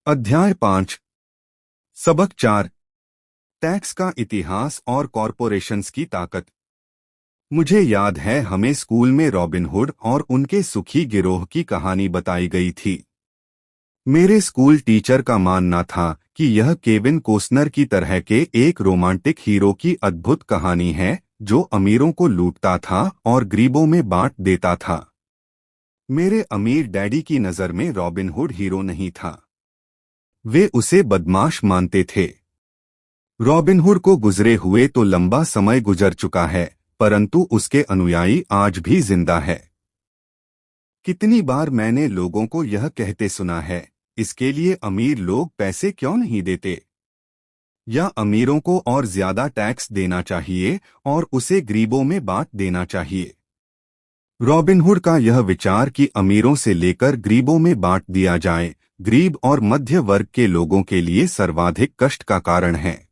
अध्याय 5 सबक 4 टैक्स का इतिहास और कॉरपोरेशंस की ताकत। मुझे याद है हमें स्कूल में रॉबिन हुड और उनके सुखी गिरोह की कहानी बताई गई थी। मेरे स्कूल टीचर का मानना था कि यह केविन कोस्नर की तरह के एक रोमांटिक हीरो की अद्भुत कहानी है जो अमीरों को लूटता था और गरीबों में बांट देता था। मेरे अमीर डैडी की नज़र में रॉबिन हुड हीरो नहीं था, वे उसे बदमाश मानते थे। रॉबिन हुड को गुजरे हुए तो लंबा समय गुजर चुका है, परंतु उसके अनुयायी आज भी जिंदा है। कितनी बार मैंने लोगों को यह कहते सुना है, इसके लिए अमीर लोग पैसे क्यों नहीं देते, या अमीरों को और ज्यादा टैक्स देना चाहिए और उसे गरीबों में बांट देना चाहिए। रॉबिन हुड का यह विचार कि अमीरों से लेकर गरीबों में बांट दिया जाए, गरीब और मध्य वर्ग के लोगों के लिए सर्वाधिक कष्ट का कारण है।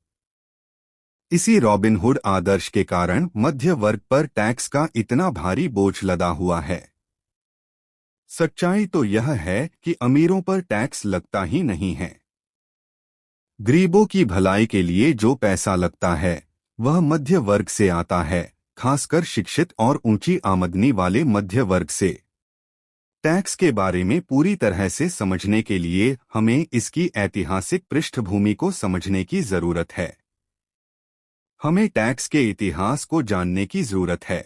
इसी रॉबिन हुड आदर्श के कारण मध्य वर्ग पर टैक्स का इतना भारी बोझ लदा हुआ है। सच्चाई तो यह है कि अमीरों पर टैक्स लगता ही नहीं है। गरीबों की भलाई के लिए जो पैसा लगता है वह मध्य वर्ग से आता है, खासकर शिक्षित और ऊंची आमदनी वाले मध्य वर्ग से। टैक्स के बारे में पूरी तरह से समझने के लिए हमें इसकी ऐतिहासिक पृष्ठभूमि को समझने की जरूरत है। हमें टैक्स के इतिहास को जानने की जरूरत है।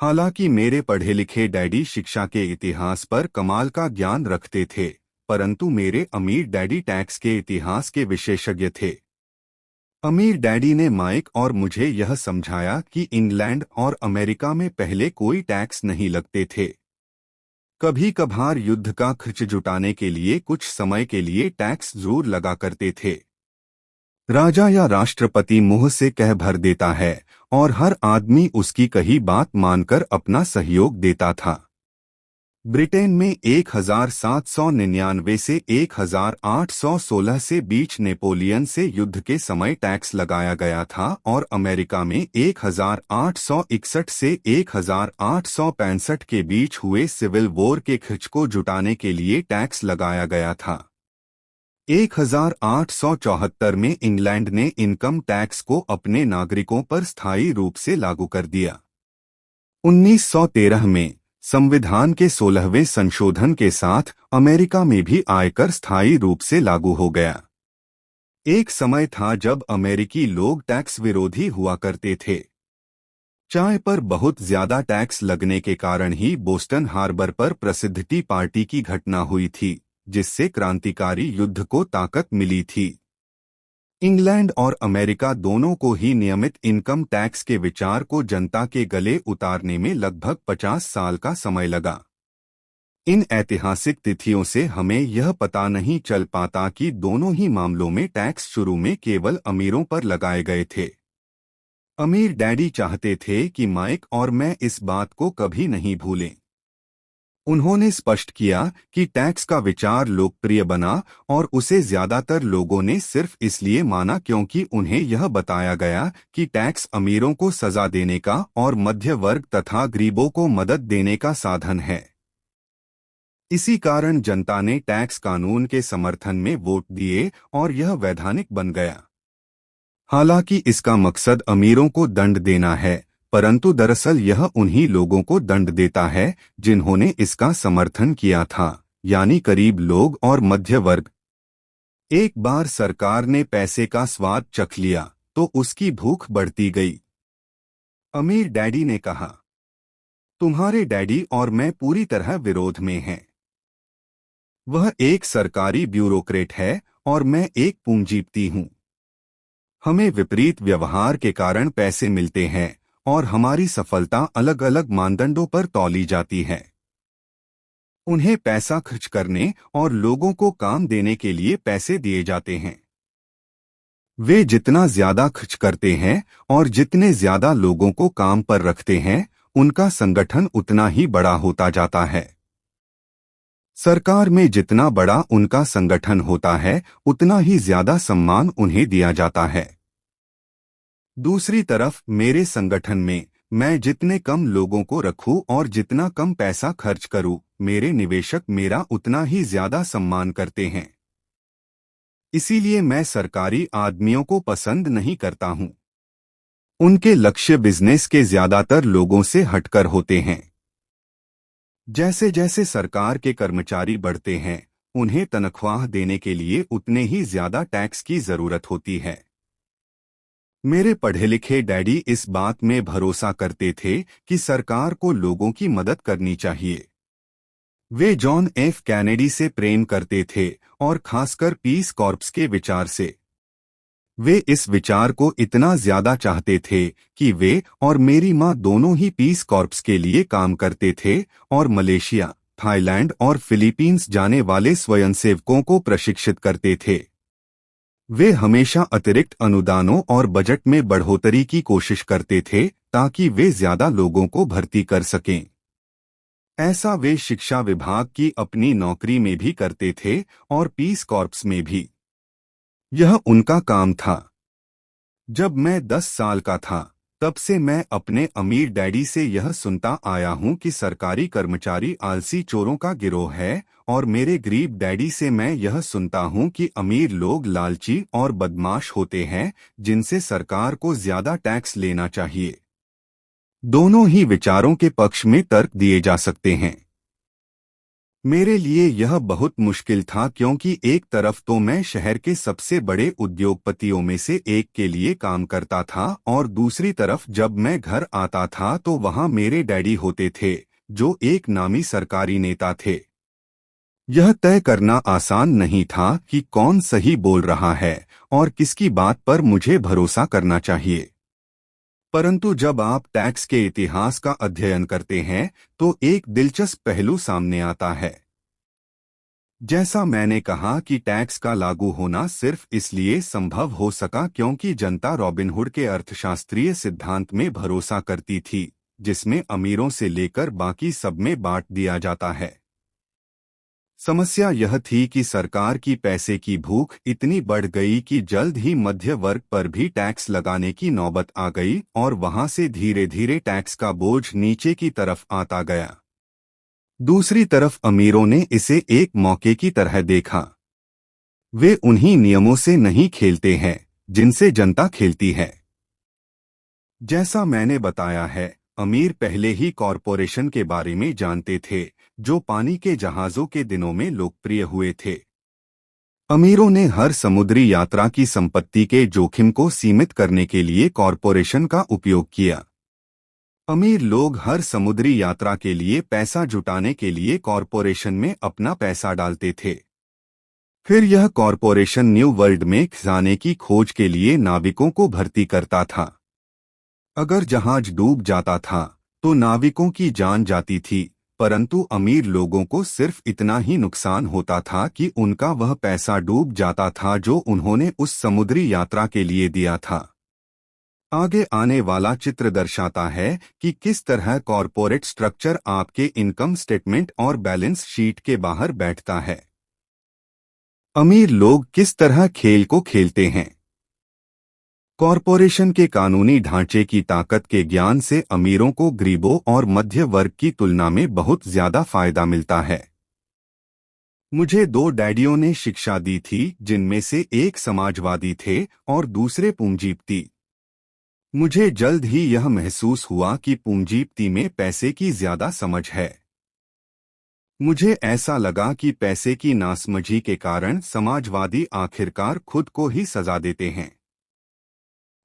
हालांकि मेरे पढ़े लिखे डैडी शिक्षा के इतिहास पर कमाल का ज्ञान रखते थे, परंतु मेरे अमीर डैडी टैक्स के इतिहास के विशेषज्ञ थे। अमीर डैडी ने माइक और मुझे यह समझाया कि इंग्लैंड और अमेरिका में पहले कोई टैक्स नहीं लगते थे। कभी कभार युद्ध का खर्च जुटाने के लिए कुछ समय के लिए टैक्स जरूर लगा करते थे। राजा या राष्ट्रपति मुंह से कह भर देता है और हर आदमी उसकी कही बात मानकर अपना सहयोग देता था। ब्रिटेन में 1799 से 1816 से बीच नेपोलियन से युद्ध के समय टैक्स लगाया गया था और अमेरिका में 1861 से 1865 के बीच हुए सिविल वॉर के खर्च को जुटाने के लिए टैक्स लगाया गया था। 1874 में इंग्लैंड ने इनकम टैक्स को अपने नागरिकों पर स्थायी रूप से लागू कर दिया। 1913 में संविधान के 16वें संशोधन के साथ अमेरिका में भी आयकर स्थायी रूप से लागू हो गया। एक समय था जब अमेरिकी लोग टैक्स विरोधी हुआ करते थे। चाय पर बहुत ज्यादा टैक्स लगने के कारण ही बोस्टन हार्बर पर प्रसिद्ध टी पार्टी की घटना हुई थी, जिससे क्रांतिकारी युद्ध को ताकत मिली थी। इंग्लैंड और अमेरिका दोनों को ही नियमित इनकम टैक्स के विचार को जनता के गले उतारने में लगभग 50 साल का समय लगा। इन ऐतिहासिक तिथियों से हमें यह पता नहीं चल पाता कि दोनों ही मामलों में टैक्स शुरू में केवल अमीरों पर लगाए गए थे। अमीर डैडी चाहते थे कि माइक और मैं इस बात को कभी नहीं भूलें। उन्होंने स्पष्ट किया कि टैक्स का विचार लोकप्रिय बना और उसे ज्यादातर लोगों ने सिर्फ इसलिए माना क्योंकि उन्हें यह बताया गया कि टैक्स अमीरों को सजा देने का और मध्य वर्ग तथा गरीबों को मदद देने का साधन है। इसी कारण जनता ने टैक्स कानून के समर्थन में वोट दिए और यह वैधानिक बन गया। हालांकि इसका मकसद अमीरों को दंड देना है, परंतु दरअसल यह उन्हीं लोगों को दंड देता है जिन्होंने इसका समर्थन किया था, यानी गरीब लोग और मध्य वर्ग। एक बार सरकार ने पैसे का स्वाद चख लिया तो उसकी भूख बढ़ती गई। अमीर डैडी ने कहा, तुम्हारे डैडी और मैं पूरी तरह विरोध में हैं। वह एक सरकारी ब्यूरोक्रेट है और मैं एक पूंजीपति हूं। हमें विपरीत व्यवहार के कारण पैसे मिलते हैं और हमारी सफलता अलग अलग मानदंडों पर तौली जाती है। उन्हें पैसा खर्च करने और लोगों को काम देने के लिए पैसे दिए जाते हैं। वे जितना ज्यादा खर्च करते हैं और जितने ज्यादा लोगों को काम पर रखते हैं, उनका संगठन उतना ही बड़ा होता जाता है। सरकार में जितना बड़ा उनका संगठन होता है, उतना ही ज्यादा सम्मान उन्हें दिया जाता है। दूसरी तरफ मेरे संगठन में मैं जितने कम लोगों को रखूं और जितना कम पैसा खर्च करूं, मेरे निवेशक मेरा उतना ही ज्यादा सम्मान करते हैं। इसीलिए मैं सरकारी आदमियों को पसंद नहीं करता हूं। उनके लक्ष्य बिजनेस के ज्यादातर लोगों से हटकर होते हैं। जैसे जैसे सरकार के कर्मचारी बढ़ते हैं, उन्हें तनख्वाह देने के लिए उतने ही ज्यादा टैक्स की जरूरत होती है। मेरे पढ़े लिखे डैडी इस बात में भरोसा करते थे कि सरकार को लोगों की मदद करनी चाहिए। वे जॉन एफ कैनेडी से प्रेम करते थे और खासकर पीस कॉर्प्स के विचार से। वे इस विचार को इतना ज्यादा चाहते थे कि वे और मेरी माँ दोनों ही पीस कॉर्प्स के लिए काम करते थे और मलेशिया, थाईलैंड और फिलीपींस जाने वाले स्वयंसेवकों को प्रशिक्षित करते थे। वे हमेशा अतिरिक्त अनुदानों और बजट में बढ़ोतरी की कोशिश करते थे ताकि वे ज्यादा लोगों को भर्ती कर सकें। ऐसा वे शिक्षा विभाग की अपनी नौकरी में भी करते थे और पीस कॉर्प्स में भी। यह उनका काम था। जब मैं 10 साल का था, तब से मैं अपने अमीर डैडी से यह सुनता आया हूं कि सरकारी कर्मचारी आलसी चोरों का गिरोह है, और मेरे गरीब डैडी से मैं यह सुनता हूं कि अमीर लोग लालची और बदमाश होते हैं जिनसे सरकार को ज्यादा टैक्स लेना चाहिए। दोनों ही विचारों के पक्ष में तर्क दिए जा सकते हैं। मेरे लिए यह बहुत मुश्किल था क्योंकि एक तरफ तो मैं शहर के सबसे बड़े उद्योगपतियों में से एक के लिए काम करता था और दूसरी तरफ जब मैं घर आता था तो वहां मेरे डैडी होते थे, जो एक नामी सरकारी नेता थे। यह तय करना आसान नहीं था कि कौन सही बोल रहा है और किसकी बात पर मुझे भरोसा करना चाहिए। परंतु जब आप टैक्स के इतिहास का अध्ययन करते हैं तो एक दिलचस्प पहलू सामने आता है। जैसा मैंने कहा कि टैक्स का लागू होना सिर्फ इसलिए संभव हो सका क्योंकि जनता रॉबिनहुड के अर्थशास्त्रीय सिद्धांत में भरोसा करती थी, जिसमें अमीरों से लेकर बाकी सब में बांट दिया जाता है। समस्या यह थी कि सरकार की पैसे की भूख इतनी बढ़ गई कि जल्द ही मध्य वर्ग पर भी टैक्स लगाने की नौबत आ गई और वहां से धीरे धीरे टैक्स का बोझ नीचे की तरफ आता गया। दूसरी तरफ अमीरों ने इसे एक मौके की तरह देखा। वे उन्हीं नियमों से नहीं खेलते हैं जिनसे जनता खेलती है। जैसा मैंने बताया है, अमीर पहले ही कॉरपोरेशन के बारे में जानते थे, जो पानी के जहाजों के दिनों में लोकप्रिय हुए थे। अमीरों ने हर समुद्री यात्रा की संपत्ति के जोखिम को सीमित करने के लिए कॉरपोरेशन का उपयोग किया। अमीर लोग हर समुद्री यात्रा के लिए पैसा जुटाने के लिए कॉरपोरेशन में अपना पैसा डालते थे। फिर यह कॉरपोरेशन न्यू वर्ल्ड में खजाने की खोज के लिए नाविकों को भर्ती करता था। अगर जहाज डूब जाता था तो नाविकों की जान जाती थी, परंतु अमीर लोगों को सिर्फ इतना ही नुकसान होता था कि उनका वह पैसा डूब जाता था जो उन्होंने उस समुद्री यात्रा के लिए दिया था। आगे आने वाला चित्र दर्शाता है कि किस तरह कॉरपोरेट स्ट्रक्चर आपके इनकम स्टेटमेंट और बैलेंस शीट के बाहर बैठता है। अमीर लोग किस तरह खेल को खेलते हैं। कॉरपोरेशन के कानूनी ढांचे की ताकत के ज्ञान से अमीरों को गरीबों और मध्य वर्ग की तुलना में बहुत ज्यादा फायदा मिलता है। मुझे 2 डैडियों ने शिक्षा दी थी, जिनमें से एक समाजवादी थे और दूसरे पूंजीपति। मुझे जल्द ही यह महसूस हुआ कि पूंजीपति में पैसे की ज्यादा समझ है। मुझे ऐसा लगा कि पैसे की नासमझी के कारण समाजवादी आखिरकार खुद को ही सजा देते हैं।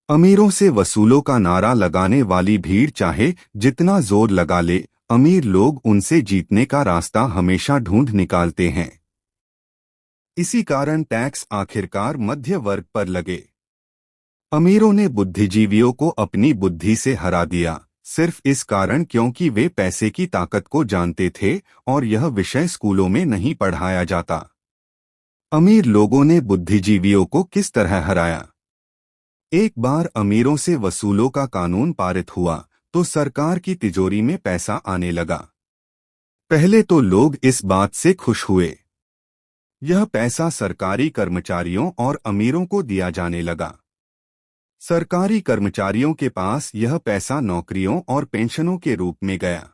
अमीरों से वसूलों का नारा लगाने वाली भीड़ चाहे जितना जोर लगा ले, अमीर लोग उनसे जीतने का रास्ता हमेशा ढूंढ निकालते हैं। इसी कारण टैक्स आखिरकार मध्य वर्ग पर लगे। अमीरों ने बुद्धिजीवियों को अपनी बुद्धि से हरा दिया, सिर्फ इस कारण क्योंकि वे पैसे की ताकत को जानते थे और यह विषय स्कूलों में नहीं पढ़ाया जाता। अमीर लोगों ने बुद्धिजीवियों को किस तरह हराया? एक बार अमीरों से वसूलों का कानून पारित हुआ तो सरकार की तिजोरी में पैसा आने लगा। पहले तो लोग इस बात से खुश हुए। यह पैसा सरकारी कर्मचारियों और अमीरों को दिया जाने लगा। सरकारी कर्मचारियों के पास यह पैसा नौकरियों और पेंशनों के रूप में गया।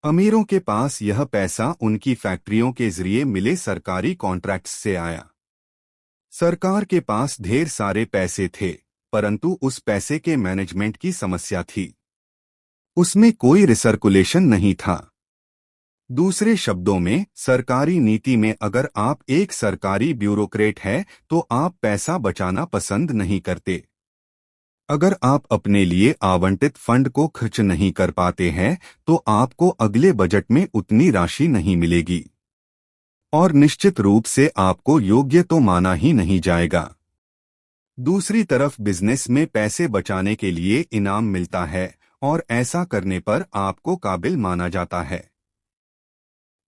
अमीरों के पास यह पैसा उनकी फैक्ट्रियों के जरिए मिले सरकारी कॉन्ट्रैक्ट्स से आया। सरकार के पास ढेर सारे पैसे थे, परंतु उस पैसे के मैनेजमेंट की समस्या थी। उसमें कोई रिसर्कुलेशन नहीं था। दूसरे शब्दों में, सरकारी नीति में अगर आप एक सरकारी ब्यूरोक्रेट हैं तो आप पैसा बचाना पसंद नहीं करते। अगर आप अपने लिए आवंटित फंड को खर्च नहीं कर पाते हैं तो आपको अगले बजट में उतनी राशि नहीं मिलेगी, और निश्चित रूप से आपको योग्य तो माना ही नहीं जाएगा। दूसरी तरफ बिजनेस में पैसे बचाने के लिए इनाम मिलता है और ऐसा करने पर आपको काबिल माना जाता है।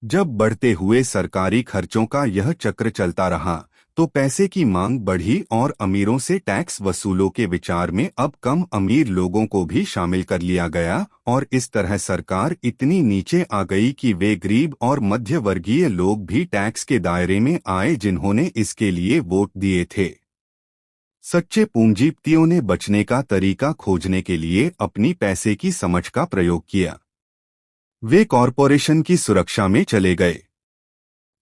जब बढ़ते हुए सरकारी खर्चों का यह चक्र चलता रहा तो पैसे की मांग बढ़ी और अमीरों से टैक्स वसूलों के विचार में अब कम अमीर लोगों को भी शामिल कर लिया गया, और इस तरह सरकार इतनी नीचे आ गई कि वे गरीब और मध्य वर्गीय लोग भी टैक्स के दायरे में आए जिन्होंने इसके लिए वोट दिए थे। सच्चे पूंजीपतियों ने बचने का तरीका खोजने के लिए अपनी पैसे की समझ का प्रयोग किया। वे कॉरपोरेशन की सुरक्षा में चले गए।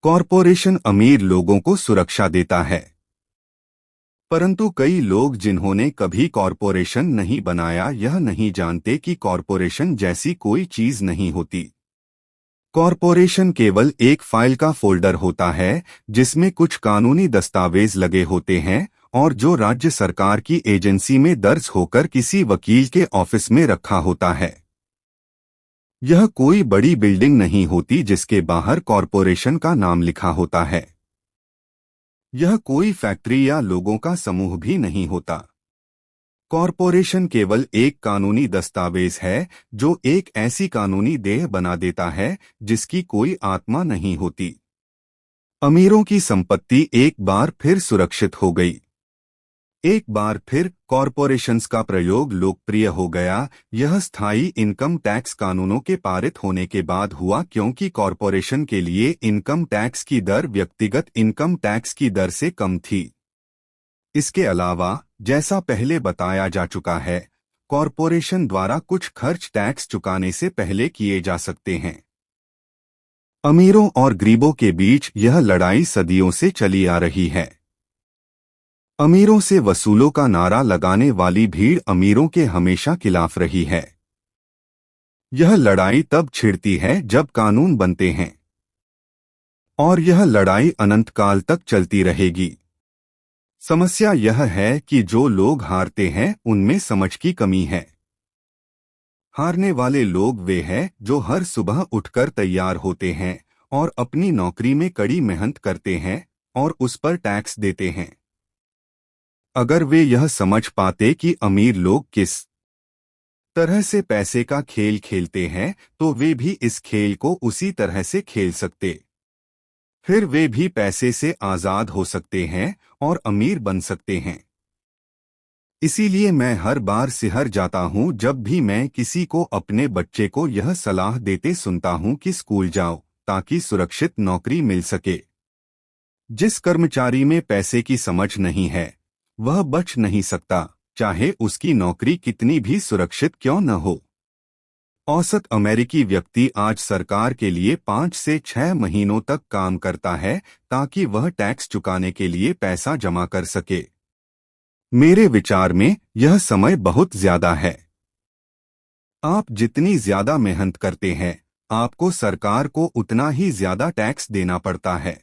कॉरपोरेशन अमीर लोगों को सुरक्षा देता है, परंतु कई लोग जिन्होंने कभी कॉरपोरेशन नहीं बनाया यह नहीं जानते कि कॉरपोरेशन जैसी कोई चीज नहीं होती। कॉरपोरेशन केवल एक फाइल का फोल्डर होता है जिसमें कुछ कानूनी दस्तावेज लगे होते हैं और जो राज्य सरकार की एजेंसी में दर्ज होकर किसी वकील के ऑफिस में रखा होता है। यह कोई बड़ी बिल्डिंग नहीं होती जिसके बाहर कॉरपोरेशन का नाम लिखा होता है। यह कोई फैक्ट्री या लोगों का समूह भी नहीं होता। कॉरपोरेशन केवल एक कानूनी दस्तावेज है जो एक ऐसी कानूनी देह बना देता है जिसकी कोई आत्मा नहीं होती। अमीरों की संपत्ति एक बार फिर सुरक्षित हो गई। एक बार फिर कॉरपोरेशंस का प्रयोग लोकप्रिय हो गया। यह स्थायी इनकम टैक्स कानूनों के पारित होने के बाद हुआ क्योंकि कॉरपोरेशन के लिए इनकम टैक्स की दर व्यक्तिगत इनकम टैक्स की दर से कम थी। इसके अलावा, जैसा पहले बताया जा चुका है, कॉरपोरेशन द्वारा कुछ खर्च टैक्स चुकाने से पहले किए जा सकते हैं। अमीरों और गरीबों के बीच यह लड़ाई सदियों से चली आ रही है। अमीरों से वसूलों का नारा लगाने वाली भीड़ अमीरों के हमेशा खिलाफ रही है। यह लड़ाई तब छिड़ती है जब कानून बनते हैं, और यह लड़ाई अनंत काल तक चलती रहेगी। समस्या यह है कि जो लोग हारते हैं उनमें समझ की कमी है। हारने वाले लोग वे हैं जो हर सुबह उठकर तैयार होते हैं और अपनी नौकरी में कड़ी मेहनत करते हैं और उस पर टैक्स देते हैं। अगर वे यह समझ पाते कि अमीर लोग किस तरह से पैसे का खेल खेलते हैं तो वे भी इस खेल को उसी तरह से खेल सकते। फिर वे भी पैसे से आजाद हो सकते हैं और अमीर बन सकते हैं। इसीलिए मैं हर बार सिहर जाता हूं जब भी मैं किसी को अपने बच्चे को यह सलाह देते सुनता हूं कि स्कूल जाओ ताकि सुरक्षित नौकरी मिल सके। जिस कर्मचारी में पैसे की समझ नहीं है वह बच नहीं सकता, चाहे उसकी नौकरी कितनी भी सुरक्षित क्यों न हो। औसत अमेरिकी व्यक्ति आज सरकार के लिए 5 से 6 महीनों तक काम करता है ताकि वह टैक्स चुकाने के लिए पैसा जमा कर सके। मेरे विचार में यह समय बहुत ज्यादा है। आप जितनी ज्यादा मेहनत करते हैं, आपको सरकार को उतना ही ज्यादा टैक्स देना पड़ता है।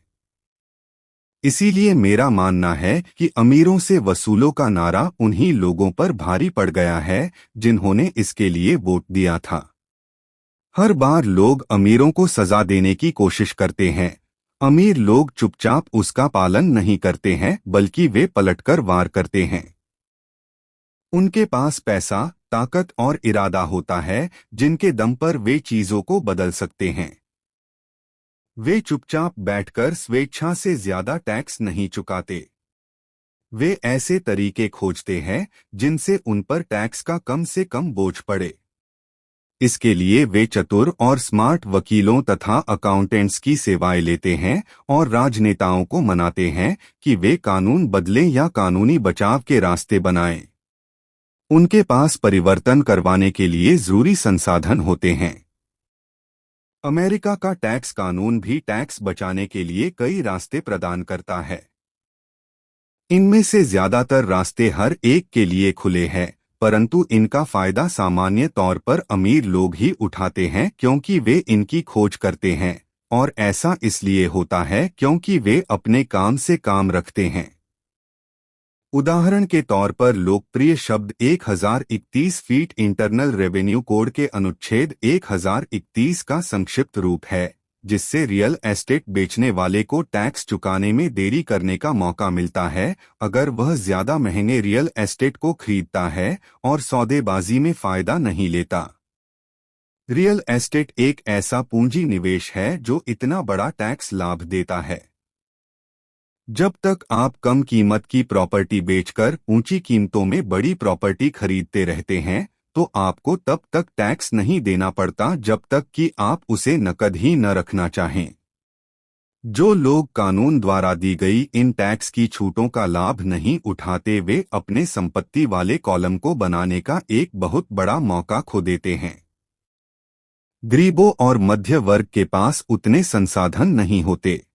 इसीलिए मेरा मानना है कि अमीरों से वसूलों का नारा उन्हीं लोगों पर भारी पड़ गया है जिन्होंने इसके लिए वोट दिया था। हर बार लोग अमीरों को सजा देने की कोशिश करते हैं। अमीर लोग चुपचाप उसका पालन नहीं करते हैं बल्कि वे पलटकर वार करते हैं। उनके पास पैसा, ताकत और इरादा होता है जिनके दम पर वे चीजों को बदल सकते हैं। वे चुपचाप बैठकर स्वेच्छा से ज्यादा टैक्स नहीं चुकाते। वे ऐसे तरीके खोजते हैं जिनसे उन पर टैक्स का कम से कम बोझ पड़े। इसके लिए वे चतुर और स्मार्ट वकीलों तथा अकाउंटेंट्स की सेवाएं लेते हैं और राजनेताओं को मनाते हैं कि वे कानून बदलें या कानूनी बचाव के रास्ते बनाएं। उनके पास परिवर्तन करवाने के लिए जरूरी संसाधन होते हैं। अमेरिका का टैक्स कानून भी टैक्स बचाने के लिए कई रास्ते प्रदान करता है। इनमें से ज्यादातर रास्ते हर एक के लिए खुले हैं, परंतु इनका फायदा सामान्य तौर पर अमीर लोग ही उठाते हैं क्योंकि वे इनकी खोज करते हैं, और ऐसा इसलिए होता है क्योंकि वे अपने काम से काम रखते हैं। उदाहरण के तौर पर लोकप्रिय शब्द 1031 फीट इंटरनल रेवेन्यू कोड के अनुच्छेद 1031 का संक्षिप्त रूप है, जिससे रियल एस्टेट बेचने वाले को टैक्स चुकाने में देरी करने का मौका मिलता है अगर वह ज्यादा महंगे रियल एस्टेट को खरीदता है और सौदेबाजी में फायदा नहीं लेता। रियल एस्टेट एक ऐसा पूंजी निवेश है जो इतना बड़ा टैक्स लाभ देता है। जब तक आप कम कीमत की प्रॉपर्टी बेचकर ऊंची कीमतों में बड़ी प्रॉपर्टी खरीदते रहते हैं, तो आपको तब तक टैक्स नहीं देना पड़ता जब तक कि आप उसे नकद ही न रखना चाहें। जो लोग कानून द्वारा दी गई इन टैक्स की छूटों का लाभ नहीं उठाते, वे अपने संपत्ति वाले कॉलम को बनाने का एक बहुत बड़ा मौका खो देते हैं। गरीबों और मध्य वर्ग के पास उतने संसाधन नहीं होते।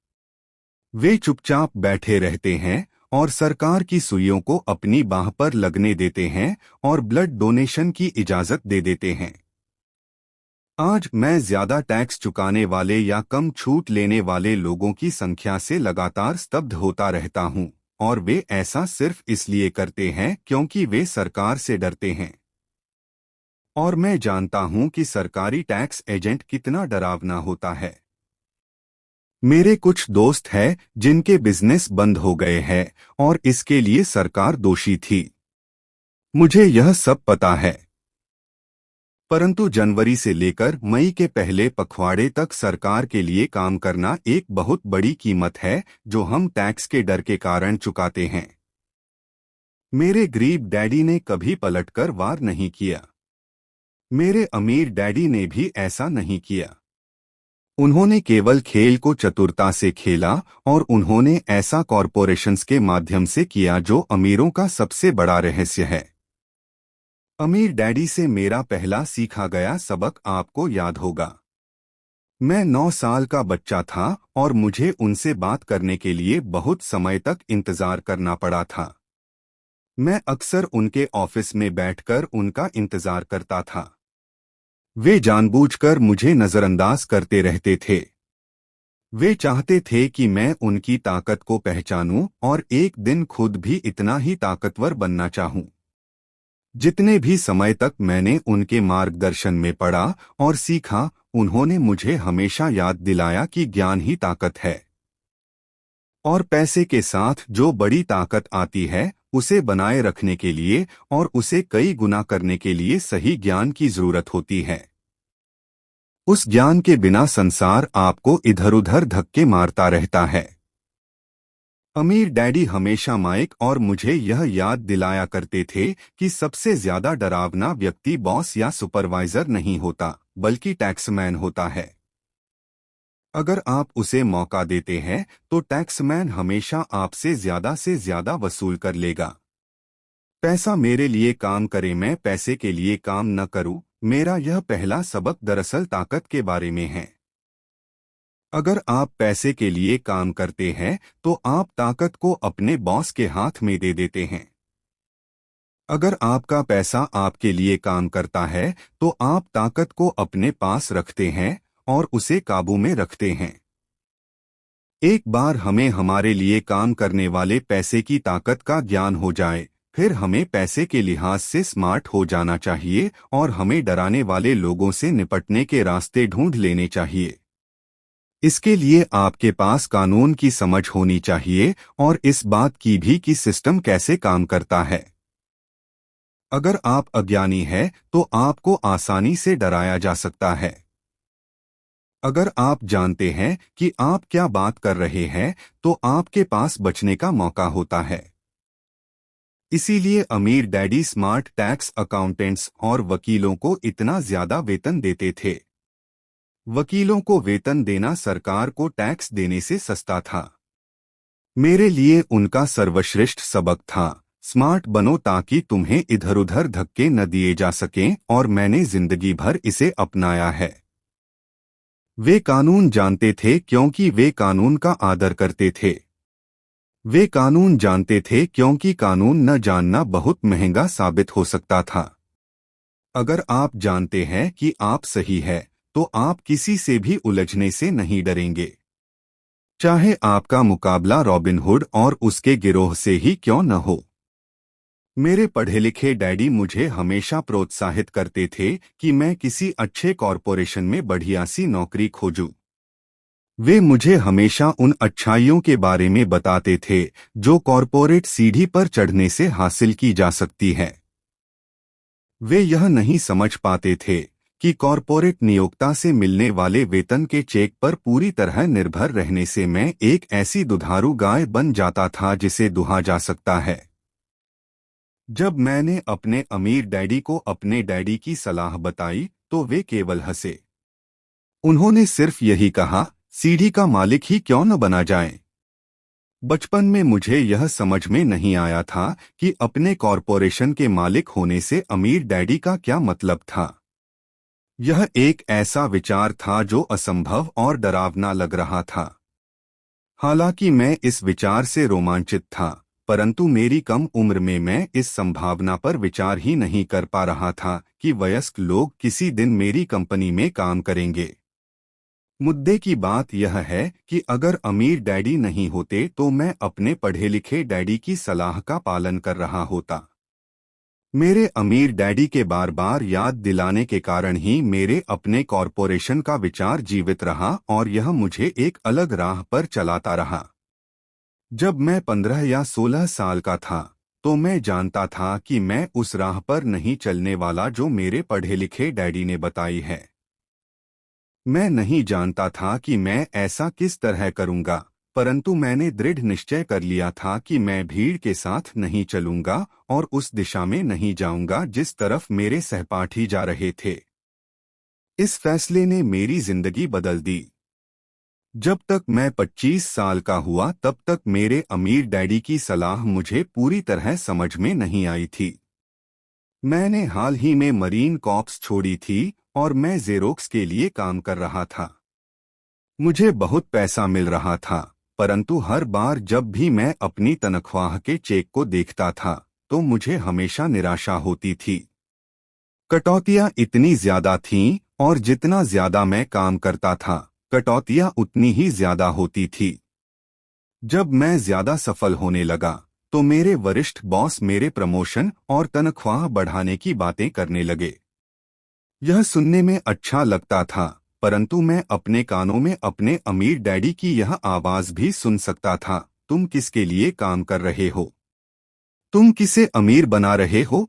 वे चुपचाप बैठे रहते हैं और सरकार की सुइयों को अपनी बाह पर लगने देते हैं और ब्लड डोनेशन की इजाजत दे देते हैं। आज मैं ज्यादा टैक्स चुकाने वाले या कम छूट लेने वाले लोगों की संख्या से लगातार स्तब्ध होता रहता हूं, और वे ऐसा सिर्फ इसलिए करते हैं क्योंकि वे सरकार से डरते हैं। और मैं जानता हूं कि सरकारी टैक्स एजेंट कितना डरावना होता है। मेरे कुछ दोस्त हैं जिनके बिजनेस बंद हो गए हैं और इसके लिए सरकार दोषी थी। मुझे यह सब पता है। परंतु जनवरी से लेकर मई के पहले पखवाड़े तक सरकार के लिए काम करना एक बहुत बड़ी कीमत है जो हम टैक्स के डर के कारण चुकाते हैं। मेरे गरीब डैडी ने कभी पलटकर वार नहीं किया। मेरे अमीर डैडी ने भी ऐसा नहीं किया। उन्होंने केवल खेल को चतुरता से खेला और उन्होंने ऐसा कॉरपोरेशंस के माध्यम से किया जो अमीरों का सबसे बड़ा रहस्य है। अमीर डैडी से मेरा पहला सीखा गया सबक आपको याद होगा। मैं 9 साल का बच्चा था और मुझे उनसे बात करने के लिए बहुत समय तक इंतजार करना पड़ा था। मैं अक्सर उनके ऑफिस में बैठकर उनका इंतजार करता था। वे जानबूझकर मुझे नजरअंदाज करते रहते थे। वे चाहते थे कि मैं उनकी ताकत को पहचानूं और एक दिन खुद भी इतना ही ताकतवर बनना चाहूं। जितने भी समय तक मैंने उनके मार्गदर्शन में पढ़ा और सीखा, उन्होंने मुझे हमेशा याद दिलाया कि ज्ञान ही ताकत है। और पैसे के साथ जो बड़ी ताकत आती है, उसे बनाए रखने के लिए और उसे कई गुना करने के लिए सही ज्ञान की जरूरत होती है। उस ज्ञान के बिना संसार आपको इधर-उधर धक्के मारता रहता है। अमीर डैडी हमेशा माइक और मुझे यह याद दिलाया करते थे कि सबसे ज्यादा डरावना व्यक्ति बॉस या सुपरवाइजर नहीं होता, बल्कि टैक्समैन होता है। अगर आप उसे मौका देते हैं तो टैक्समैन हमेशा आपसे से ज्यादा वसूल कर लेगा। पैसा मेरे लिए काम करे, मैं पैसे के लिए काम न करूं, मेरा यह पहला सबक दरअसल ताकत के बारे में है। अगर आप पैसे के लिए काम करते हैं तो आप ताकत को अपने बॉस के हाथ में दे देते हैं। अगर आपका पैसा आपके लिए काम करता है तो आप ताकत को अपने पास रखते हैं और उसे काबू में रखते हैं। एक बार हमें हमारे लिए काम करने वाले पैसे की ताकत का ज्ञान हो जाए, फिर हमें पैसे के लिहाज से स्मार्ट हो जाना चाहिए और हमें डराने वाले लोगों से निपटने के रास्ते ढूंढ लेने चाहिए। इसके लिए आपके पास कानून की समझ होनी चाहिए और इस बात की भी कि सिस्टम कैसे काम करता है। अगर आप अज्ञानी हैं तो आपको आसानी से डराया जा सकता है। अगर आप जानते हैं कि आप क्या बात कर रहे हैं तो आपके पास बचने का मौका होता है। इसीलिए अमीर डैडी स्मार्ट टैक्स अकाउंटेंट्स और वकीलों को इतना ज्यादा वेतन देते थे। वकीलों को वेतन देना सरकार को टैक्स देने से सस्ता था। मेरे लिए उनका सर्वश्रेष्ठ सबक था, स्मार्ट बनो ताकि तुम्हें इधर उधर धक्के न दिए जा सकें, और मैंने जिंदगी भर इसे अपनाया है। वे कानून जानते थे क्योंकि वे कानून का आदर करते थे। वे कानून जानते थे क्योंकि कानून न जानना बहुत महंगा साबित हो सकता था। अगर आप जानते हैं कि आप सही है, तो आप किसी से भी उलझने से नहीं डरेंगे, चाहे आपका मुकाबला रॉबिन हुड और उसके गिरोह से ही क्यों न हो। मेरे पढ़े लिखे डैडी मुझे हमेशा प्रोत्साहित करते थे कि मैं किसी अच्छे कॉरपोरेशन में बढ़िया सी नौकरी खोजूं। वे मुझे हमेशा उन अच्छाइयों के बारे में बताते थे जो कॉरपोरेट सीढ़ी पर चढ़ने से हासिल की जा सकती है। वे यह नहीं समझ पाते थे कि कॉरपोरेट नियोक्ता से मिलने वाले वेतन के चेक पर पूरी तरह निर्भर रहने से मैं एक ऐसी दुधारू गाय बन जाता था जिसे दुहा जा सकता है। जब मैंने अपने अमीर डैडी को अपने डैडी की सलाह बताई तो वे केवल हंसे। उन्होंने सिर्फ यही कहा, सीढ़ी का मालिक ही क्यों न बना जाए। बचपन में मुझे यह समझ में नहीं आया था कि अपने कॉरपोरेशन के मालिक होने से अमीर डैडी का क्या मतलब था। यह एक ऐसा विचार था जो असंभव और डरावना लग रहा था। हालांकि मैं इस विचार से रोमांचित था, परंतु मेरी कम उम्र में मैं इस संभावना पर विचार ही नहीं कर पा रहा था कि वयस्क लोग किसी दिन मेरी कंपनी में काम करेंगे। मुद्दे की बात यह है कि अगर अमीर डैडी नहीं होते तो मैं अपने पढ़े लिखे डैडी की सलाह का पालन कर रहा होता। मेरे अमीर डैडी के बार बार याद दिलाने के कारण ही मेरे अपने कॉरपोरेशन का विचार जीवित रहा और यह मुझे एक अलग राह पर चलाता रहा। जब मैं 15 या 16 साल का था तो मैं जानता था कि मैं उस राह पर नहीं चलने वाला जो मेरे पढ़े लिखे डैडी ने बताई है। मैं नहीं जानता था कि मैं ऐसा किस तरह करूंगा, परंतु मैंने दृढ़ निश्चय कर लिया था कि मैं भीड़ के साथ नहीं चलूंगा और उस दिशा में नहीं जाऊंगा जिस तरफ मेरे सहपाठी जा रहे थे। इस फैसले ने मेरी जिंदगी बदल दी। जब तक मैं 25 साल का हुआ तब तक मेरे अमीर डैडी की सलाह मुझे पूरी तरह समझ में नहीं आई थी। मैंने हाल ही में मरीन कॉर्प्स छोड़ी थी और मैं जेरोक्स के लिए काम कर रहा था। मुझे बहुत पैसा मिल रहा था, परंतु हर बार जब भी मैं अपनी तनख्वाह के चेक को देखता था तो मुझे हमेशा निराशा होती थी। कटौतियां इतनी ज्यादा थीं और जितना ज्यादा मैं काम करता था कटौतियां उतनी ही ज्यादा होती थी। जब मैं ज्यादा सफल होने लगा तो मेरे वरिष्ठ बॉस मेरे प्रमोशन और तनख्वाह बढ़ाने की बातें करने लगे। यह सुनने में अच्छा लगता था, परंतु मैं अपने कानों में अपने अमीर डैडी की यह आवाज भी सुन सकता था, तुम किसके लिए काम कर रहे हो? तुम किसे अमीर बना रहे हो?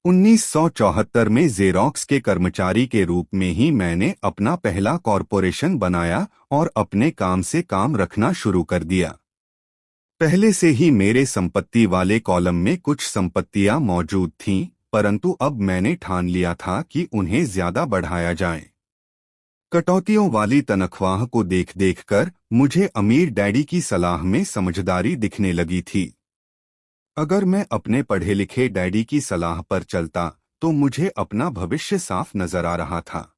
1974 में जेरोक्स के कर्मचारी के रूप में ही मैंने अपना पहला कॉरपोरेशन बनाया और अपने काम से काम रखना शुरू कर दिया। पहले से ही मेरे संपत्ति वाले कॉलम में कुछ संपत्तियां मौजूद थीं, परंतु अब मैंने ठान लिया था कि उन्हें ज्यादा बढ़ाया जाए। कटौतियों वाली तनख्वाह को देख देखकर मुझे अमीर डैडी की सलाह में समझदारी दिखने लगी थी। अगर मैं अपने पढ़े लिखे डैडी की सलाह पर चलता तो मुझे अपना भविष्य साफ नजर आ रहा था।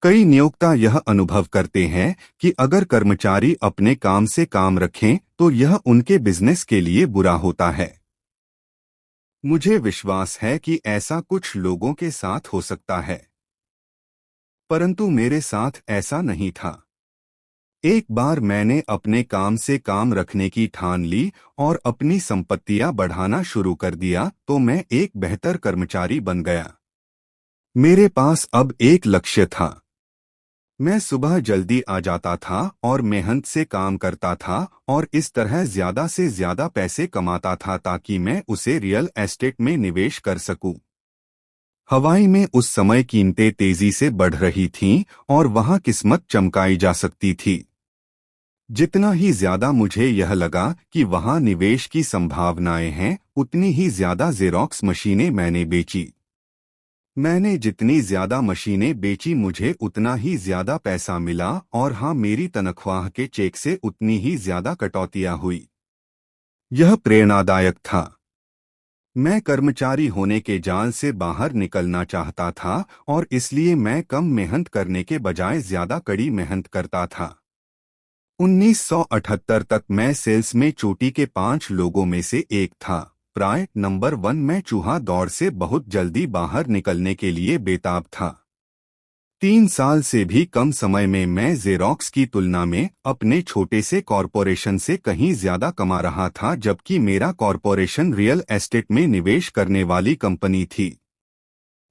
कई नियोक्ता यह अनुभव करते हैं कि अगर कर्मचारी अपने काम से काम रखें तो यह उनके बिजनेस के लिए बुरा होता है। मुझे विश्वास है कि ऐसा कुछ लोगों के साथ हो सकता है, परंतु मेरे साथ ऐसा नहीं था। एक बार मैंने अपने काम से काम रखने की ठान ली और अपनी संपत्तियां बढ़ाना शुरू कर दिया तो मैं एक बेहतर कर्मचारी बन गया। मेरे पास अब एक लक्ष्य था। मैं सुबह जल्दी आ जाता था और मेहनत से काम करता था और इस तरह ज्यादा से ज्यादा पैसे कमाता था ताकि मैं उसे रियल एस्टेट में निवेश कर सकूं। हवाई में उस समय कीमतें तेजी से बढ़ रही थीं और वहां किस्मत चमकाई जा सकती थी। जितना ही ज्यादा मुझे यह लगा कि वहां निवेश की संभावनाएं हैं, उतनी ही ज्यादा जेरोक्स मशीनें मैंने बेची। मैंने जितनी ज्यादा मशीनें बेची मुझे उतना ही ज्यादा पैसा मिला और हाँ, मेरी तनख्वाह के चेक से उतनी ही ज्यादा कटौतियां हुई। यह प्रेरणादायक था। मैं कर्मचारी होने के जाल से बाहर निकलना चाहता था और इसलिए मैं कम मेहनत करने के बजाय ज्यादा कड़ी मेहनत करता था। 1978 तक मैं सेल्स में चोटी के 5 लोगों में से एक था। प्राय नंबर 1 मैं चूहा दौड़ से बहुत जल्दी बाहर निकलने के लिए बेताब था। 3 साल से भी कम समय में मैं जेरोक्स की तुलना में अपने छोटे से कॉरपोरेशन से कहीं ज्यादा कमा रहा था, जबकि मेरा कॉरपोरेशन रियल एस्टेट में निवेश करने वाली कंपनी थी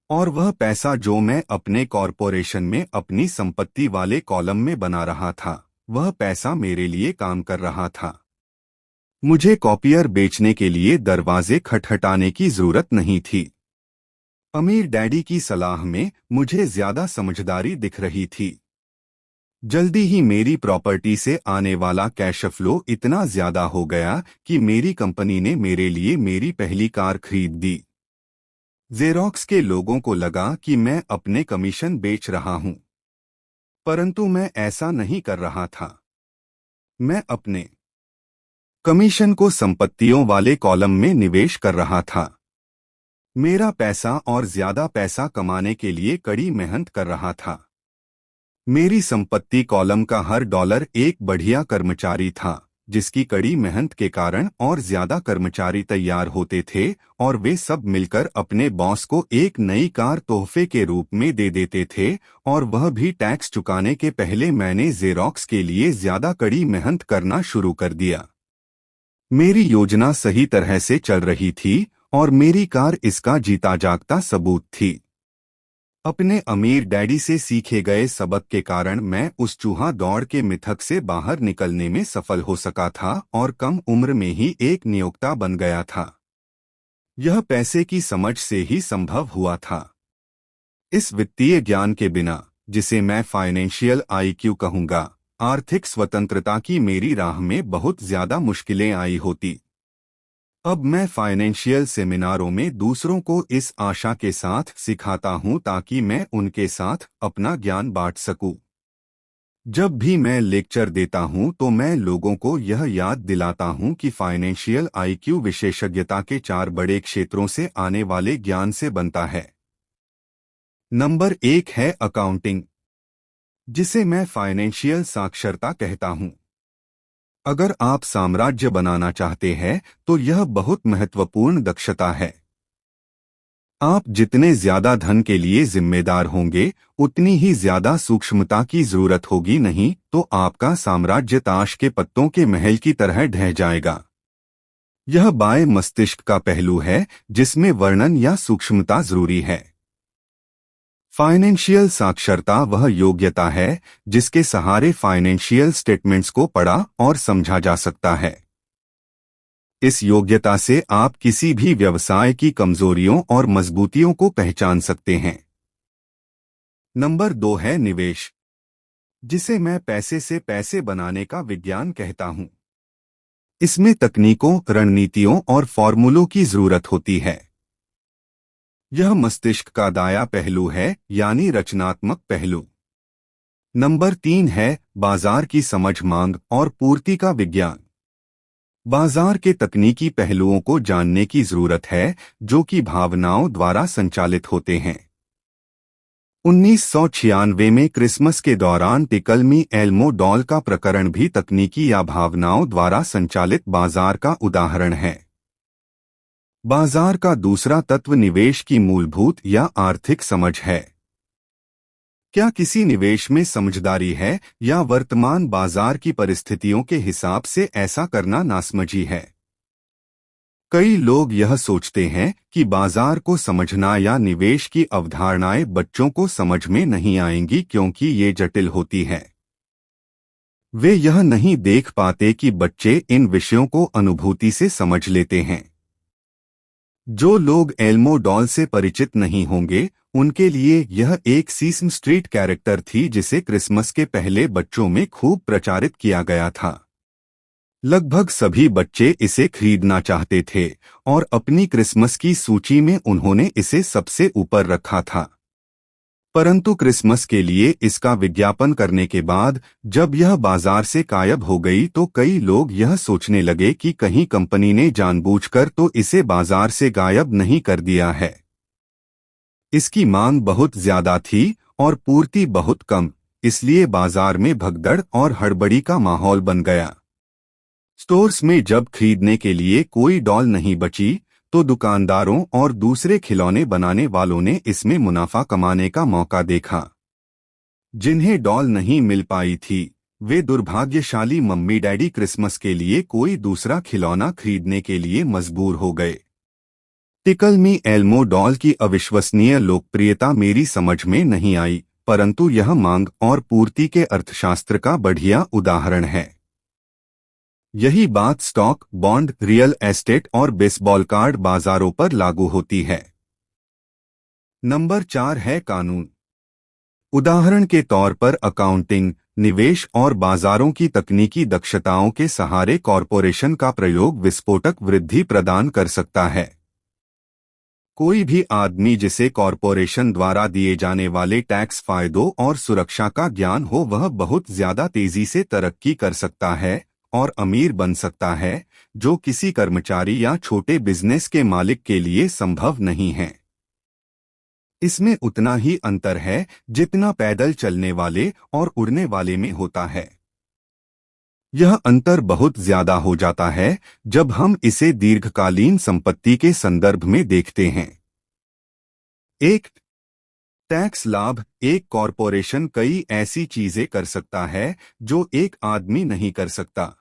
और वह पैसा जो मैं अपने कॉरपोरेशन में अपनी संपत्ति वाले कॉलम में बना रहा था, वह पैसा मेरे लिए काम कर रहा था। मुझे कॉपियर बेचने के लिए दरवाजे खटखटाने की जरूरत नहीं थी। अमीर डैडी की सलाह में मुझे ज्यादा समझदारी दिख रही थी। जल्दी ही मेरी प्रॉपर्टी से आने वाला कैश फ्लो इतना ज्यादा हो गया कि मेरी कंपनी ने मेरे लिए मेरी पहली कार खरीद दी। जेरोक्स के लोगों को लगा कि मैं अपने कमीशन बेच रहा हूं, परंतु मैं ऐसा नहीं कर रहा था। मैं अपने कमीशन को संपत्तियों वाले कॉलम में निवेश कर रहा था। मेरा पैसा और ज्यादा पैसा कमाने के लिए कड़ी मेहनत कर रहा था। मेरी संपत्ति कॉलम का हर डॉलर एक बढ़िया कर्मचारी था, जिसकी कड़ी मेहनत के कारण और ज्यादा कर्मचारी तैयार होते थे और वे सब मिलकर अपने बॉस को एक नई कार तोहफे के रूप में दे देते थे, और वह भी टैक्स चुकाने के पहले। मैंने जेरोक्स के लिए ज्यादा कड़ी मेहनत करना शुरू कर दिया। मेरी योजना सही तरह से चल रही थी और मेरी कार इसका जीता जागता सबूत थी। अपने अमीर डैडी से सीखे गए सबक के कारण मैं उस चूहा दौड़ के मिथक से बाहर निकलने में सफल हो सका था और कम उम्र में ही एक नियोक्ता बन गया था। यह पैसे की समझ से ही संभव हुआ था। इस वित्तीय ज्ञान के बिना, जिसे मैं फाइनेंशियल आईक्यू कहूंगा, आर्थिक स्वतंत्रता की मेरी राह में बहुत ज्यादा मुश्किलें आई होती। अब मैं फाइनेंशियल सेमिनारों में दूसरों को इस आशा के साथ सिखाता हूं ताकि मैं उनके साथ अपना ज्ञान बांट सकूं। जब भी मैं लेक्चर देता हूं तो मैं लोगों को यह याद दिलाता हूं कि फाइनेंशियल आईक्यू विशेषज्ञता के 4 बड़े क्षेत्रों से आने वाले ज्ञान से बनता है। नंबर 1 है अकाउंटिंग, जिसे मैं फाइनेंशियल साक्षरता कहता हूं। अगर आप साम्राज्य बनाना चाहते हैं तो यह बहुत महत्वपूर्ण दक्षता है। आप जितने ज्यादा धन के लिए जिम्मेदार होंगे, उतनी ही ज्यादा सूक्ष्मता की जरूरत होगी, नहीं तो आपका साम्राज्य ताश के पत्तों के महल की तरह ढह जाएगा। यह बाएं मस्तिष्क का पहलू है जिसमें वर्णन या सूक्ष्मता जरूरी है। फाइनेंशियल साक्षरता वह योग्यता है जिसके सहारे फाइनेंशियल स्टेटमेंट्स को पढ़ा और समझा जा सकता है। इस योग्यता से आप किसी भी व्यवसाय की कमजोरियों और मजबूतियों को पहचान सकते हैं। नंबर 2 है निवेश, जिसे मैं पैसे से पैसे बनाने का विज्ञान कहता हूं। इसमें तकनीकों, रणनीतियों और फॉर्मूलों की जरूरत होती है। यह मस्तिष्क का दायां पहलू है, यानी रचनात्मक पहलू। नंबर 3 है बाजार की समझ, मांग और पूर्ति का विज्ञान। बाजार के तकनीकी पहलुओं को जानने की जरूरत है जो कि भावनाओं द्वारा संचालित होते हैं। 1996 में क्रिसमस के दौरान टिकलमी एल्मो डॉल का प्रकरण भी तकनीकी या भावनाओं द्वारा संचालित बाजार का उदाहरण है। बाजार का दूसरा तत्व निवेश की मूलभूत या आर्थिक समझ है। क्या किसी निवेश में समझदारी है या वर्तमान बाजार की परिस्थितियों के हिसाब से ऐसा करना नासमझी है? कई लोग यह सोचते हैं कि बाजार को समझना या निवेश की अवधारणाएं बच्चों को समझ में नहीं आएंगी क्योंकि ये जटिल होती है। वे यह नहीं देख पाते कि बच्चे इन विषयों को अनुभूति से समझ लेते हैं। जो लोग एल्मो डॉल से परिचित नहीं होंगे, उनके लिए यह एक सीसम स्ट्रीट कैरेक्टर थी जिसे क्रिसमस के पहले बच्चों में खूब प्रचारित किया गया था। लगभग सभी बच्चे इसे खरीदना चाहते थे और अपनी क्रिसमस की सूची में उन्होंने इसे सबसे ऊपर रखा था। परंतु क्रिसमस के लिए इसका विज्ञापन करने के बाद जब यह बाजार से गायब हो गई तो कई लोग यह सोचने लगे कि कहीं कंपनी ने जानबूझकर तो इसे बाजार से गायब नहीं कर दिया है। इसकी मांग बहुत ज्यादा थी और पूर्ति बहुत कम, इसलिए बाजार में भगदड़ और हड़बड़ी का माहौल बन गया। स्टोर्स में जब खरीदने के लिए कोई डॉल नहीं बची तो दुकानदारों और दूसरे खिलौने बनाने वालों ने इसमें मुनाफा कमाने का मौका देखा। जिन्हें डॉल नहीं मिल पाई थी वे दुर्भाग्यशाली मम्मी डैडी क्रिसमस के लिए कोई दूसरा खिलौना खरीदने के लिए मजबूर हो गए। टिकल मी एल्मो डॉल की अविश्वसनीय लोकप्रियता मेरी समझ में नहीं आई, परंतु यह मांग और पूर्ति के अर्थशास्त्र का बढ़िया उदाहरण है। यही बात स्टॉक, बॉन्ड, रियल एस्टेट और बेसबॉल कार्ड बाजारों पर लागू होती है। नंबर 4 है कानून। उदाहरण के तौर पर अकाउंटिंग, निवेश और बाजारों की तकनीकी दक्षताओं के सहारे कॉरपोरेशन का प्रयोग विस्फोटक वृद्धि प्रदान कर सकता है। कोई भी आदमी जिसे कॉरपोरेशन द्वारा दिए जाने वाले टैक्स फायदों और सुरक्षा का ज्ञान हो वह बहुत ज्यादा तेजी से तरक्की कर सकता है और अमीर बन सकता है, जो किसी कर्मचारी या छोटे बिजनेस के मालिक के लिए संभव नहीं है। इसमें उतना ही अंतर है जितना पैदल चलने वाले और उड़ने वाले में होता है। यह अंतर बहुत ज्यादा हो जाता है जब हम इसे दीर्घकालीन संपत्ति के संदर्भ में देखते हैं। एक टैक्स लाभ। एक कॉरपोरेशन कई ऐसी चीजें कर सकता है जो एक आदमी नहीं कर सकता,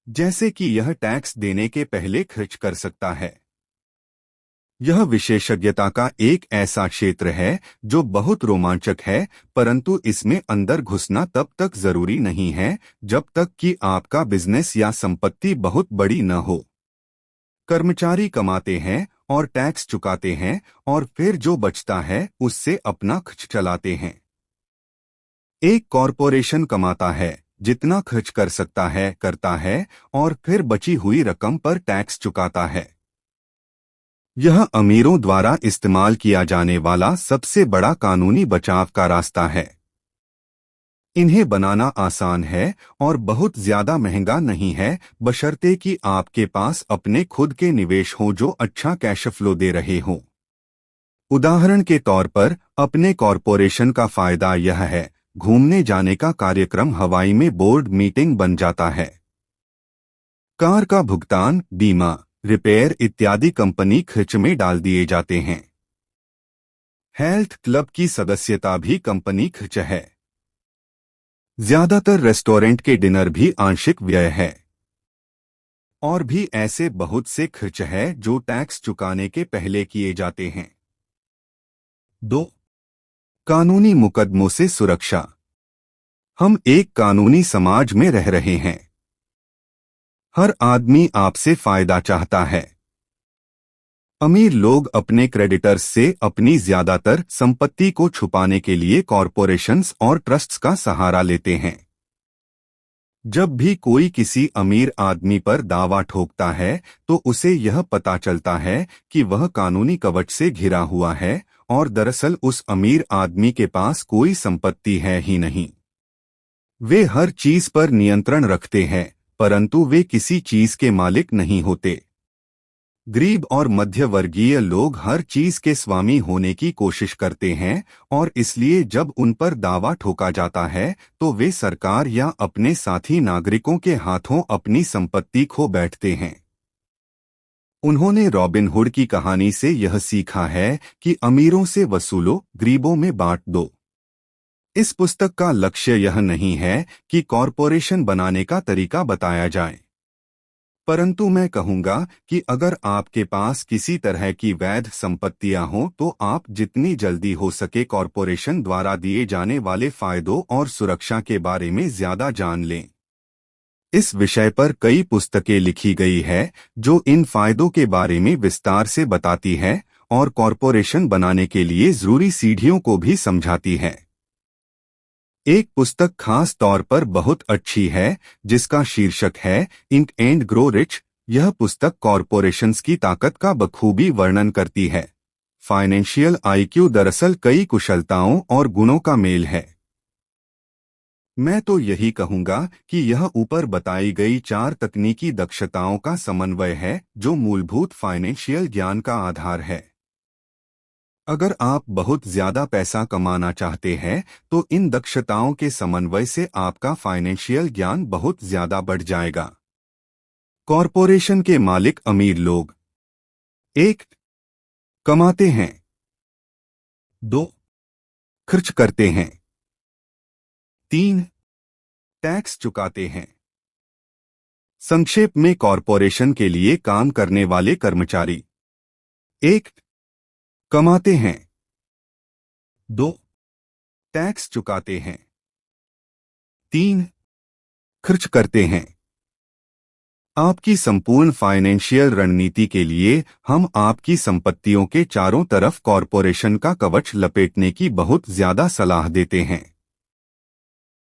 जैसे कि यह टैक्स देने के पहले खर्च कर सकता है। यह विशेषज्ञता का एक ऐसा क्षेत्र है जो बहुत रोमांचक है, परंतु इसमें अंदर घुसना तब तक जरूरी नहीं है जब तक कि आपका बिजनेस या संपत्ति बहुत बड़ी न हो। कर्मचारी कमाते हैं और टैक्स चुकाते हैं और फिर जो बचता है उससे अपना खर्च चलाते हैं। एक कॉरपोरेशन कमाता है, जितना खर्च कर सकता है करता है और फिर बची हुई रकम पर टैक्स चुकाता है। यह अमीरों द्वारा इस्तेमाल किया जाने वाला सबसे बड़ा कानूनी बचाव का रास्ता है। इन्हें बनाना आसान है और बहुत ज्यादा महंगा नहीं है, बशर्ते कि आपके पास अपने खुद के निवेश हों जो अच्छा कैश फ्लो दे रहे हों। उदाहरण के तौर पर अपने कॉरपोरेशन का फायदा यह है, घूमने जाने का कार्यक्रम हवाई में बोर्ड मीटिंग बन जाता है। कार का भुगतान, बीमा, रिपेयर इत्यादि कंपनी खर्च में डाल दिए जाते हैं। हेल्थ क्लब की सदस्यता भी कंपनी खर्च है। ज्यादातर रेस्टोरेंट के डिनर भी आंशिक व्यय है। और भी ऐसे बहुत से खर्च है जो टैक्स चुकाने के पहले किए जाते हैं। 2. कानूनी मुकदमों से सुरक्षा। हम एक कानूनी समाज में रह रहे हैं। हर आदमी आपसे फायदा चाहता है। अमीर लोग अपने क्रेडिटर्स से अपनी ज्यादातर संपत्ति को छुपाने के लिए कॉरपोरेशंस और ट्रस्ट्स का सहारा लेते हैं। जब भी कोई किसी अमीर आदमी पर दावा ठोकता है तो उसे यह पता चलता है कि वह कानूनी कवच से घिरा हुआ है और दरअसल उस अमीर आदमी के पास कोई संपत्ति है ही नहीं। वे हर चीज पर नियंत्रण रखते हैं, परंतु वे किसी चीज के मालिक नहीं होते। गरीब और मध्य वर्गीय लोग हर चीज के स्वामी होने की कोशिश करते हैं और इसलिए जब उन पर दावा ठोका जाता है तो वे सरकार या अपने साथी नागरिकों के हाथों अपनी संपत्ति खो बैठते हैं। उन्होंने रॉबिन हुड की कहानी से यह सीखा है कि अमीरों से वसूलो, गरीबों में बांट दो। इस पुस्तक का लक्ष्य यह नहीं है कि कॉरपोरेशन बनाने का तरीका बताया जाए, परंतु मैं कहूंगा कि अगर आपके पास किसी तरह की वैध संपत्तियां हों तो आप जितनी जल्दी हो सके कॉरपोरेशन द्वारा दिए जाने वाले फायदों और सुरक्षा के बारे में ज्यादा जान लें। इस विषय पर कई पुस्तकें लिखी गई है जो इन फायदों के बारे में विस्तार से बताती है और कॉरपोरेशन बनाने के लिए जरूरी सीढ़ियों को भी समझाती है। एक पुस्तक खास तौर पर बहुत अच्छी है जिसका शीर्षक है थिंक एंड ग्रो रिच। यह पुस्तक कॉरपोरेशंस की ताकत का बखूबी वर्णन करती है। फाइनेंशियल आईक्यू दरअसल कई कुशलताओं और गुणों का मेल है। मैं तो यही कहूंगा कि यह ऊपर बताई गई 4 तकनीकी दक्षताओं का समन्वय है जो मूलभूत फाइनेंशियल ज्ञान का आधार है। अगर आप बहुत ज्यादा पैसा कमाना चाहते हैं तो इन दक्षताओं के समन्वय से आपका फाइनेंशियल ज्ञान बहुत ज्यादा बढ़ जाएगा। कॉरपोरेशन के मालिक अमीर लोग 1. कमाते हैं। 2. खर्च करते हैं। 3. टैक्स चुकाते हैं। संक्षेप में कॉरपोरेशन के लिए काम करने वाले कर्मचारी 1. कमाते हैं। 2. टैक्स चुकाते हैं। 3. खर्च करते हैं। आपकी संपूर्ण फाइनेंशियल रणनीति के लिए हम आपकी संपत्तियों के चारों तरफ कॉरपोरेशन का कवच लपेटने की बहुत ज्यादा सलाह देते हैं।